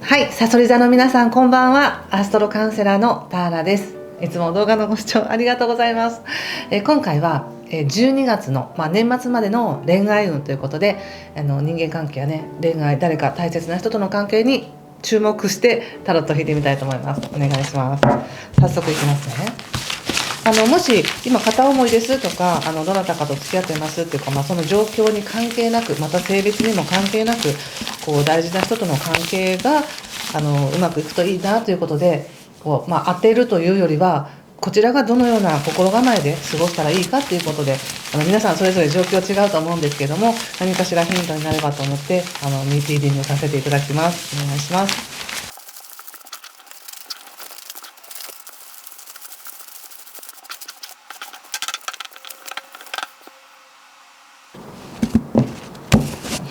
はい、さそり座の皆さんこんばんは。アストロカウンセラーのターラです。いつも動画のご視聴ありがとうございます。今回は12月の、年末までの恋愛運ということで、人間関係やね、恋愛、誰か大切な人との関係に注目してタロットを引いてみたいと思います。お願いします。早速いきますね。もし今片思いですとかどなたかと付き合ってますっていうか、その状況に関係なく、また性別にも関係なく、大事な人との関係がうまくいくといいなということで当てるというよりは、こちらがどのような心構えで過ごしたらいいかっていうことで、皆さんそれぞれ状況違うと思うんですけども、何かしらヒントになればと思ってリーディングさせていただきます。お願いします。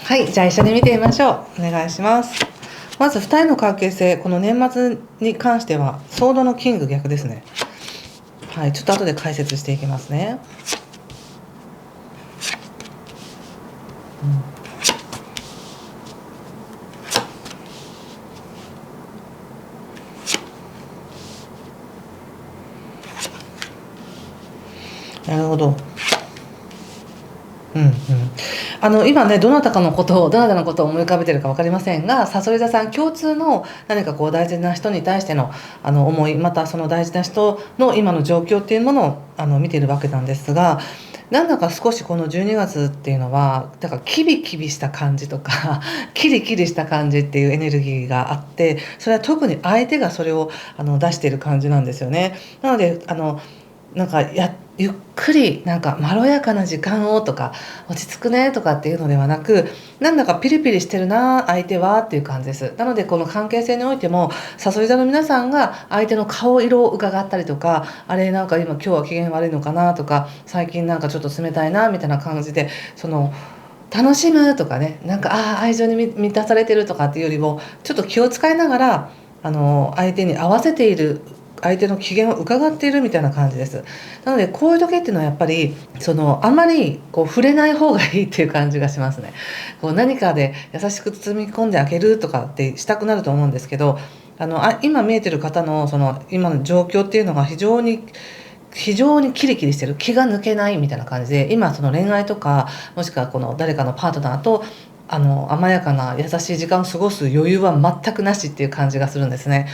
はい、じゃあ一緒に見てみましょう。お願いします。まず2人の関係性、この年末に関してはソードのキング逆ですね。はい、ちょっと後で解説していきますね。なるほど。今ね、どなたのことを思い浮かべてるか分かりませんが、さそり座さん共通の何か大事な人に対しての思い、またその大事な人の今の状況っていうものを見ているわけなんですが、なんだか少しこの12月っていうのはだからキビキビした感じとかキリキリした感じっていうエネルギーがあって、それは特に相手がそれを出している感じなんですよね。なのでゆっくりまろやかな時間をとか落ち着くねとかっていうのではなく、なんだかピリピリしてるな相手はっていう感じです。なのでこの関係性においても、さそり座の皆さんが相手の顔色を伺ったりとか、あれ今日は機嫌悪いのかなとか、最近ちょっと冷たいなみたいな感じで楽しむとかね、愛情に満たされてるとかっていうよりも、ちょっと気を使いながら相手に合わせている、相手の機嫌を伺っているみたいな感じです。なのでこういう時っていうのはやっぱりあまり触れない方がいいっていう感じがしますね。何かで優しく包み込んであげるとかってしたくなると思うんですけど、今見えてる方の今の状況っていうのが非常にキリキリしてる、気が抜けないみたいな感じで、今恋愛とか、もしくは誰かのパートナーと甘やかな優しい時間を過ごす余裕は全くなしっていう感じがするんですね。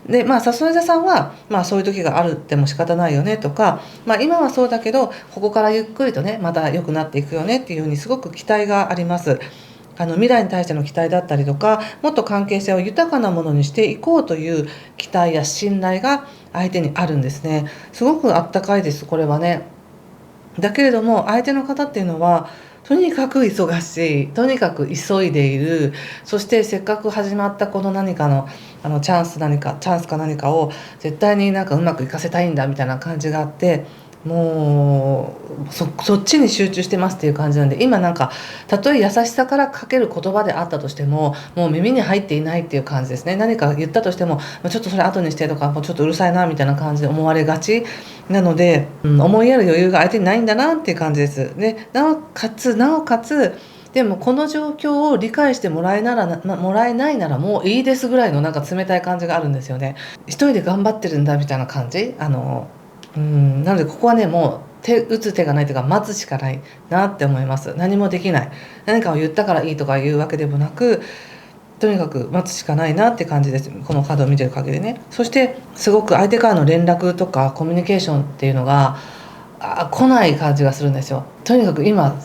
でさそり座さんは、そういう時があるっても仕方ないよねとか、今はそうだけどここからゆっくりとねまた良くなっていくよねっていうふうにすごく期待があります。未来に対しての期待だったりとか、もっと関係性を豊かなものにしていこうという期待や信頼が相手にあるんですね。すごくあったかいです、これはね。だけれども相手の方っていうのはとにかく忙しい、とにかく急いでいる、そしてせっかく始まったこの何かのチャンスか何かを絶対にうまくいかせたいんだみたいな感じがあって、もうそっちに集中してますっていう感じなんで、今たとえ優しさからかける言葉であったとしても、もう耳に入っていないっていう感じですね。何か言ったとしてもちょっとそれ後にしてとか、もうちょっとうるさいなみたいな感じで思われがちなので、思いやる余裕が相手にないんだなっていう感じです。でなおかつでもこの状況を理解してもらえないならもういいですぐらいの冷たい感じがあるんですよね。一人で頑張ってるんだみたいな感じ。なのでここはね、もう打つ手がないというか待つしかないなって思います。何もできない、何かを言ったからいいとかいうわけでもなく、とにかく待つしかないなって感じです、このカードを見てる限りね。そしてすごく相手からの連絡とかコミュニケーションっていうのが来ない感じがするんですよ。とにかく今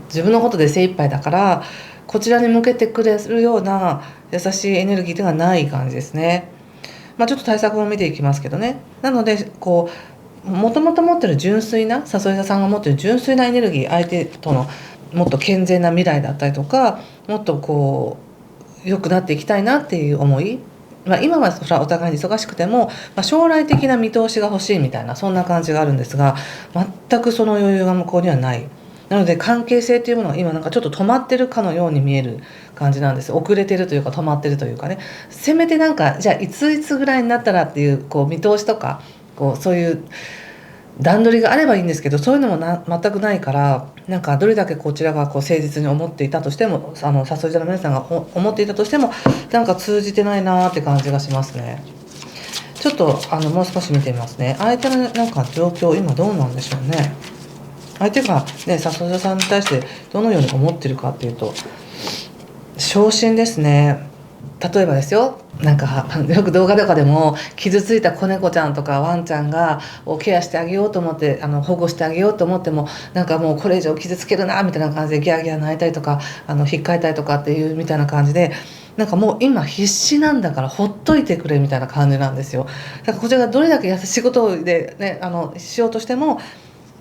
自分のことで精一杯だから、こちらに向けてくれるような優しいエネルギーではない感じですね。ちょっと対策を見ていきますけどね。なのでもともと持ってる純粋な、さそり座さんが持ってる純粋なエネルギー、相手とのもっと健全な未来だったりとか、もっと良くなっていきたいなっていう思い、今はそれはお互いに忙しくても、将来的な見通しが欲しいみたいな、そんな感じがあるんですが、全くその余裕が向こうにはない。なので関係性っていうものが今ちょっと止まってるかのように見える感じなんです。遅れてるというか止まってるというかね。せめてじゃあいつぐらいになったらっていう見通しとかそういう段取りがあればいいんですけど、そういうのも全くないから、なんかどれだけこちらがこう誠実に思っていたとしても、サソリ座の皆さんが思っていたとしても、なんか通じてないなーって感じがしますね。ちょっともう少し見てみますね。相手のなんか状況今どうなんでしょうね。相手がね、サソリ座さんに対してどのように思ってるかっていうと、昇進ですね。例えばですよ、なんかよく動画とかでも傷ついた子猫ちゃんとかワンちゃんがケアしてあげようと思って、保護してあげようと思っても、なんかもうこれ以上傷つけるなみたいな感じでギャーギャー泣いたりとか、引っかいたりとかっていうみたいな感じで、なんかもう今必死なんだからほっといてくれみたいな感じなんですよ。だからこちらがどれだけ優しいことでね、しようとしても、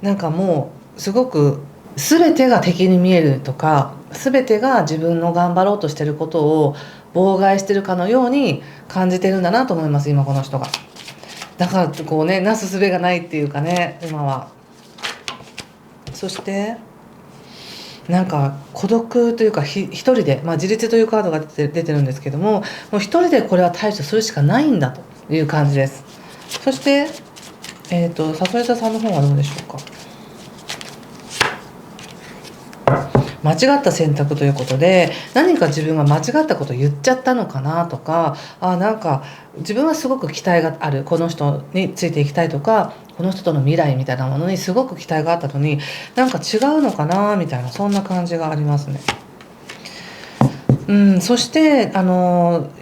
なんかもうすごく全てが敵に見えるとか、全てが自分の頑張ろうとしてることを妨害してるかのように感じてるんだなと思います、今この人が。だからこうね、なすすべがないっていうかね、今は。そしてなんか孤独というか、一人で、自立というカードが出てるんですけども、もう一人でこれは対処するしかないんだという感じです。そしてサソリ座さんの方はどうでしょうか。間違った選択ということで、何か自分が間違ったことを言っちゃったのかなとか、なんか自分はすごく期待がある、この人についていきたいとか、この人との未来みたいなものにすごく期待があったのに、なんか違うのかなみたいな、そんな感じがありますね。そして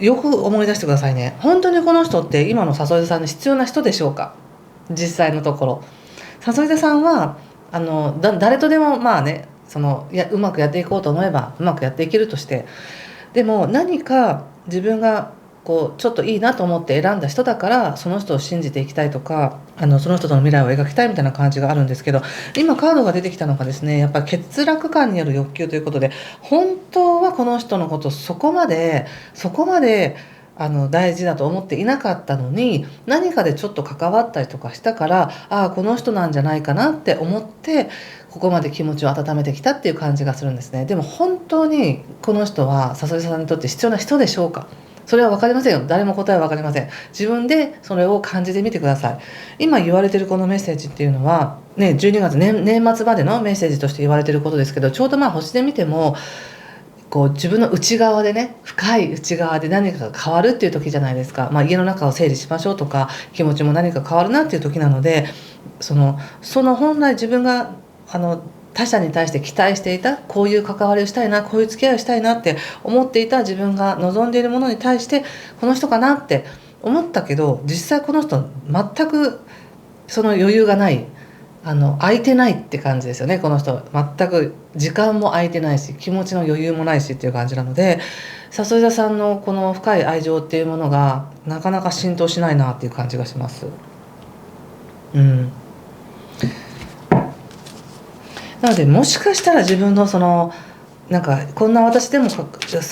よく思い出してくださいね。本当にこの人って今のサソリ座さんに必要な人でしょうか。実際のところサソリ座さんは誰とでもうまくやっていこうと思えばうまくやっていけるとして、でも何か自分がこうちょっといいなと思って選んだ人だから、その人を信じていきたいとか、その人との未来を描きたいみたいな感じがあるんですけど、今カードが出てきたのがですね、やっぱり欠落感による欲求ということで、本当はこの人のことをそこまで大事だと思っていなかったのに、何かでちょっと関わったりとかしたから、この人なんじゃないかなって思ってここまで気持ちを温めてきたっていう感じがするんですね。でも本当にこの人はサソリさんにとって必要な人でしょうか。それは分かりませんよ。誰も答えは分かりません。自分でそれを感じてみてください。今言われてるこのメッセージっていうのはね、12月、年末までのメッセージとして言われてることですけど、ちょうど星で見てもこう自分の内側でね、深い内側で何かが変わるっていう時じゃないですか。家の中を整理しましょうとか、気持ちも何か変わるなっていう時なので、その本来自分が他者に対して期待していた、こういう関わりをしたいな、こういう付き合いをしたいなって思っていた自分が望んでいるものに対して、この人かなって思ったけど、実際この人全くその余裕がない、空いてないって感じですよね。この人全く時間も空いてないし、気持ちの余裕もないしっていう感じなので、サソリ座さんのこの深い愛情っていうものがなかなか浸透しないなっていう感じがします。なのでもしかしたら自分のなんかこんな私でも好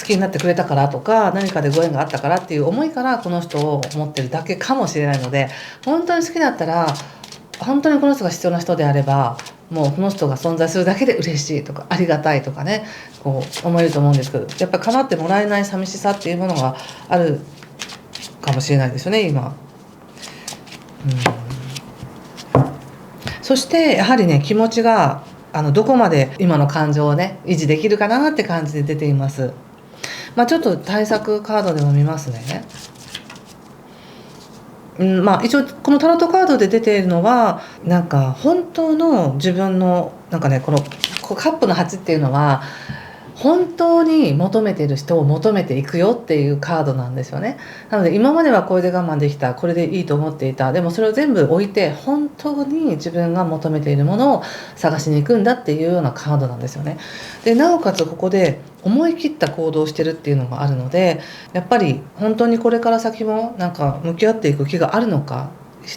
きになってくれたからとか、何かでご縁があったからっていう思いからこの人を思ってるだけかもしれないので、本当に好きだったら、本当にこの人が必要な人であれば、もうこの人が存在するだけで嬉しいとかありがたいとかね、こう思えると思うんですけど、やっぱ構ってもらえない寂しさっていうものがあるかもしれないですよね、今。そしてやはりね、気持ちがどこまで今の感情をね維持できるかなって感じで出ています。ちょっと対策カードでも見ますね。一応このタロットカードで出ているのは、なんか本当の自分のなんかね、このカップの8っていうのは本当に求めている人を求めていくよっていうカードなんですよね。なので今まではこれで我慢できた、これでいいと思っていた、でもそれを全部置いて本当に自分が求めているものを探しに行くんだっていうようなカードなんですよね。でなおかつここで思い切った行動をしてるっていうのがあるので、やっぱり本当にこれから先もなんか向き合っていく気があるのか、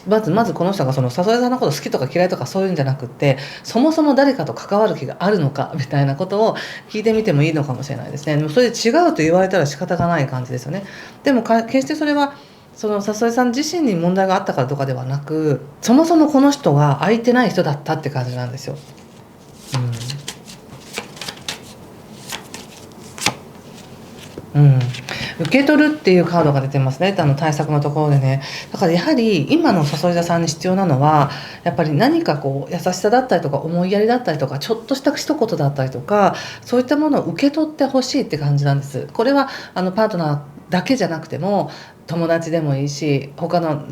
まずこの人がサソリさんのこと好きとか嫌いとかそういうんじゃなくって、そもそも誰かと関わる気があるのかみたいなことを聞いてみてもいいのかもしれないですね。でもそれで違うと言われたら仕方がない感じですよね。でも決してそれはそのサソリさん自身に問題があったからとかではなく、そもそもこの人が空いてない人だったって感じなんですよ。受け取るっていうカードが出てますね、対策のところでね。だからやはり今の誘い座さんに必要なのはやっぱり何かこう優しさだったりとか思いやりだったりとかちょっとした一言だったりとか、そういったものを受け取ってほしいって感じなんです。これはパートナーだけじゃなくても友達でもいいし他の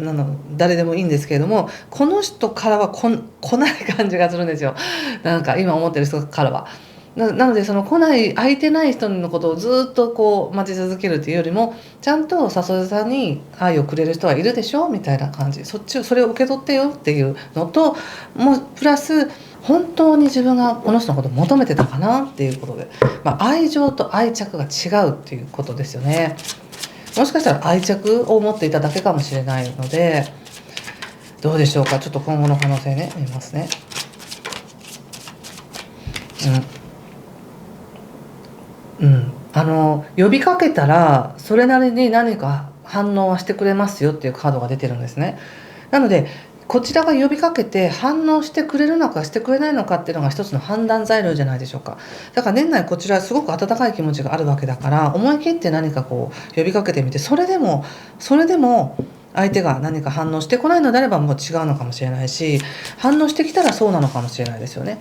誰でもいいんですけれども、この人からは来ない感じがするんですよ。なんか今思ってる人からは。なのでその来ない空いてない人のことをずっとこう待ち続けるというよりも、ちゃんと誘いさんに愛をくれる人はいるでしょみたいな感じ、それを受け取ってよっていうのと、もうプラス本当に自分がこの人のことを求めてたかなっていうことで、愛情と愛着が違うっていうことですよね。もしかしたら愛着を持っていただけかもしれないので、どうでしょうか。ちょっと今後の可能性ね見ますね。呼びかけたらそれなりに何か反応はしてくれますよっていうカードが出てるんですね。なのでこちらが呼びかけて反応してくれるのかしてくれないのかっていうのが一つの判断材料じゃないでしょうか。だから年内こちらすごく温かい気持ちがあるわけだから、思い切って何かこう呼びかけてみて、それでも相手が何か反応してこないのであればもう違うのかもしれないし、反応してきたらそうなのかもしれないですよね。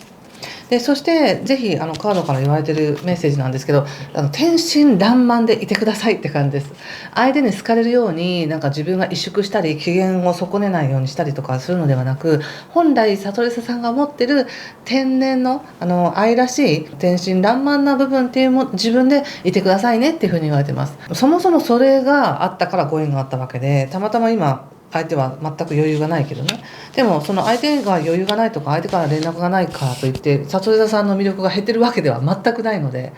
でそしてぜひカードから言われてるメッセージなんですけど、天真爛漫でいてくださいって感じです。相手に好かれるようになんか自分が萎縮したり機嫌を損ねないようにしたりとかするのではなく、本来悟りさんが持ってる天然の愛らしい天真爛漫な部分っていうも自分でいてくださいねっていうふうに言われてます。そもそもそれがあったからご縁があったわけで、たまたま今相手は全く余裕がないけどね。でもその相手が余裕がないとか相手から連絡がないからといって里枝さんの魅力が減ってるわけでは全くないので、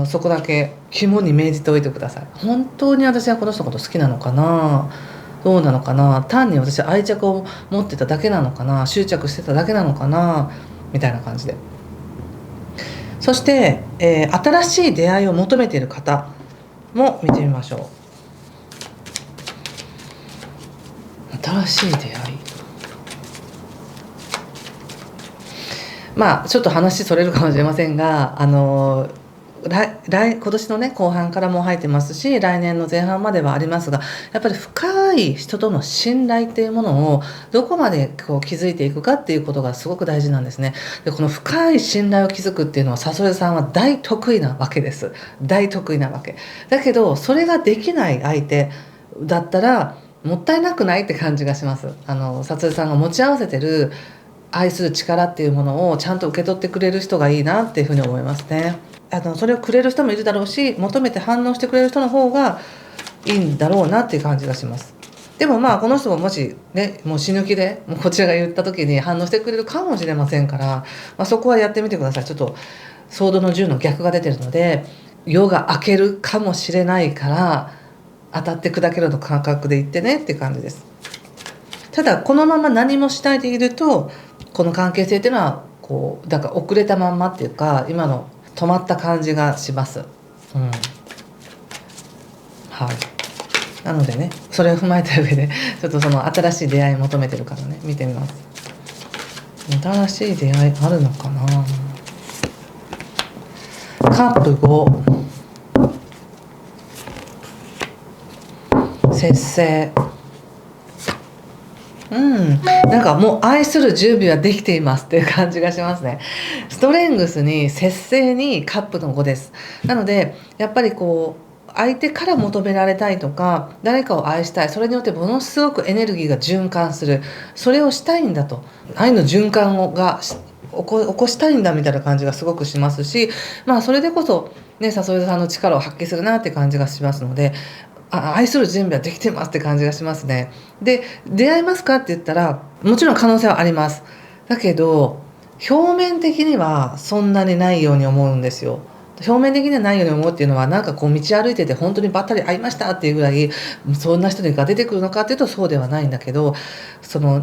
そこだけ肝に銘じておいてください。本当に私はこの人のこと好きなのかな、どうなのかな、単に私は愛着を持ってただけなのかな、執着してただけなのかなみたいな感じで。そして、新しい出会いを求めている方も見てみましょう。新しい出会い、ちょっと話それるかもしれませんが、今年のね後半からも入ってますし、来年の前半まではありますが、やっぱり深い人との信頼っていうものをどこまでこう築いていくかっていうことがすごく大事なんですね。でこの深い信頼を築くっていうのはさそりさんは大得意なわけです。大得意なわけだけど、それができない相手だったらもったいなくないって感じがします。さつりさんが持ち合わせてる愛する力っていうものをちゃんと受け取ってくれる人がいいなっていうふうに思いますね。それをくれる人もいるだろうし、求めて反応してくれる人の方がいいんだろうなっていう感じがします。でもこの人ももしねもう死ぬ気でもうこちらが言った時に反応してくれるかもしれませんから、そこはやってみてください。ちょっとソードの10の逆が出てるので、夜が明けるかもしれないから当たって砕けるの感覚で言ってねっていう感じです。ただこのまま何もしないでいるとこの関係性っていうのはこうだから遅れたまんまっていうか今の止まった感じがします。はい。なのでねそれを踏まえた上でちょっとその新しい出会い求めてるからね見てみます。新しい出会いあるのかな。カップ5、節制。なんかもう愛する準備はできていますっていう感じがしますね。ストレングスに節制にカップの5です。なのでやっぱりこう相手から求められたいとか誰かを愛したい、それによってものすごくエネルギーが循環する、それをしたいんだと、愛の循環が起こしたいんだみたいな感じがすごくしますし、それでこそねさそりさんの力を発揮するなって感じがしますので、愛する準備はできてますって感じがしますね。で出会いますかって言ったらもちろん可能性はあります。だけど表面的にはそんなにないように思うんですよ。表面的にはないように思うっていうのはなんかこう道歩いてて本当にばったり会いましたっていうぐらいそんな人が出てくるのかっていうとそうではないんだけど、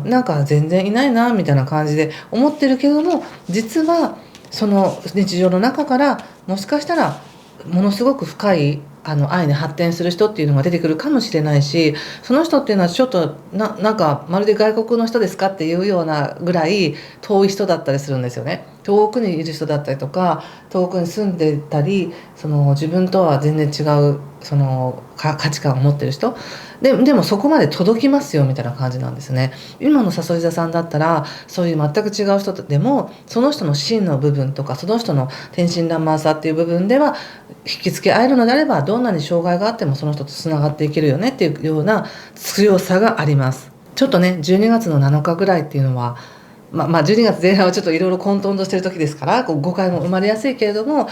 なんか全然いないなみたいな感じで思ってるけども、実はその日常の中からもしかしたらものすごく深い愛に発展する人っていうのが出てくるかもしれないし、その人っていうのはちょっとなんかまるで外国の人ですかっていうようなぐらい遠い人だったりするんですよね。遠くにいる人だったりとか遠くに住んでたり自分とは全然違うその価値観を持ってる人でもそこまで届きますよみたいな感じなんですね。今のさそり座さんだったらそういう全く違う人でもその人の真の部分とかその人の天真爛漫さっていう部分では引き付け合えるのであれば、どんなに障害があってもその人とつながっていけるよねっていうような強さがあります。ちょっとね12月の7日ぐらいっていうのは12月前半はちょっといろいろ混沌としてる時ですから、誤解も生まれやすいけれども、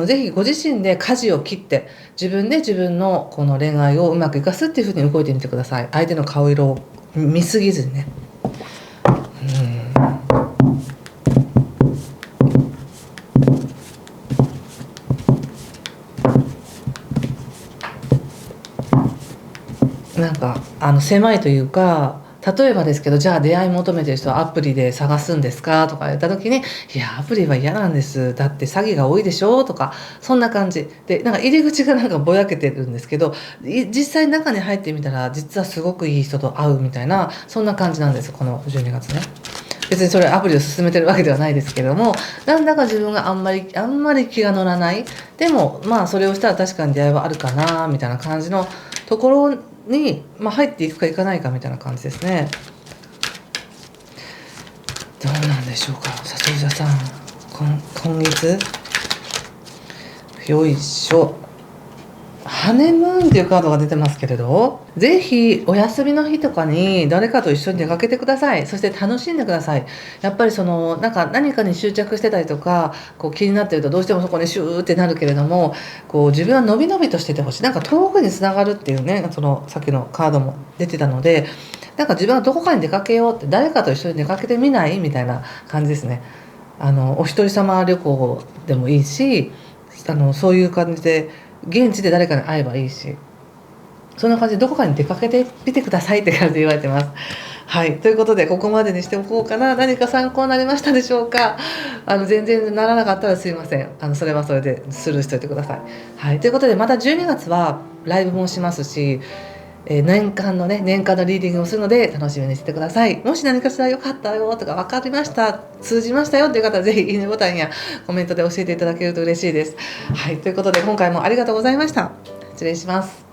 ぜひご自身で舵を切って自分で自分のこの恋愛をうまくいかすっていうふうに動いてみてください。相手の顔色を見すぎずにね。なんか狭いというか、例えばですけど、じゃあ出会い求めてる人はアプリで探すんですかとか言った時に、いやアプリは嫌なんです、だって詐欺が多いでしょとか、そんな感じでなんか入り口がなんかぼやけてるんですけど、実際中に入ってみたら実はすごくいい人と会うみたいな、そんな感じなんです、この12月ね。別にそれアプリを進めてるわけではないですけども、なんだか自分があんまり気が乗らない、でもそれをしたら確かに出会いはあるかなみたいな感じのところに、入っていくかいかないかみたいな感じですね。どうなんでしょうか、さそり座さん。今月よいしょ、ハネムーンっていうカードが出てますけれど、ぜひお休みの日とかに誰かと一緒に出かけてください。そして楽しんでください。やっぱりなんか何かに執着してたりとか気になってるとどうしてもそこにシューってなるけれども、自分はのびのびとしててほしい。なんか遠くにつながるっていうね、さっきのカードも出てたので、なんか自分はどこかに出かけようって、誰かと一緒に出かけてみないみたいな感じですね。お一人様旅行でもいいし、そういう感じで現地で誰かに会えばいいし、そんな感じでどこかに出かけてみてくださいって感じで言われてます。はい、ということでここまでにしておこうかな。何か参考になりましたでしょうか。全然ならなかったらすいません。それはそれでスルーしておいてください。はい、ということでまた12月はライブもしますし、年間のリーディングをするので楽しみにしてください。もし何かしら良かったよとか分かりました、通じましたよという方はぜひいいねボタンやコメントで教えていただけると嬉しいです。はい、ということで今回もありがとうございました。失礼します。